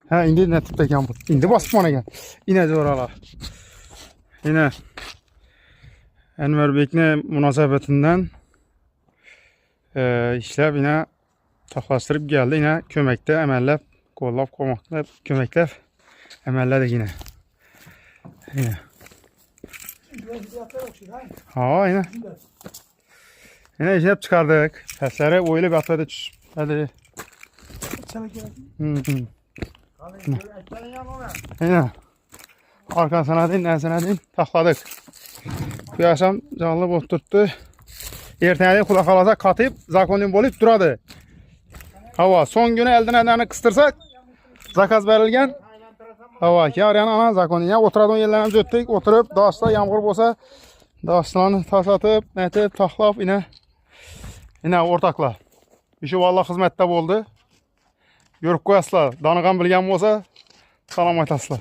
Ha, indi nə tipdə ekan bu? İndi basıb mana ekan. İnəcək oralar. Yine Enver Bek'le münasebetinden işler yine taklaştırıp geldi. Yine kömekte emeller, kollap komakla kömekler emeller de yine. Yine. Ha yine. Yine işe çıkardık. Pesleri öyle bir atladı. Hadi. Yine. Arkasına değil, nesine değil, takladık. Bu yaşam canlı bot tuttu. Ertene kulak alacak katıp zakonin bolup duradı. Hava son günü elden ellerini kıstırsak zakaz verilgen. Hava ki arayan ana zakonin ya oturadığın yerlerine öttük, oturup dağışta yağmur bolsa dağışlarını taşatıp netip taklap yine ortakla. Bir şey vallahi hizmette oldu. Görüp koyaslar. Danıgan bilgen olsa salam aytaslar.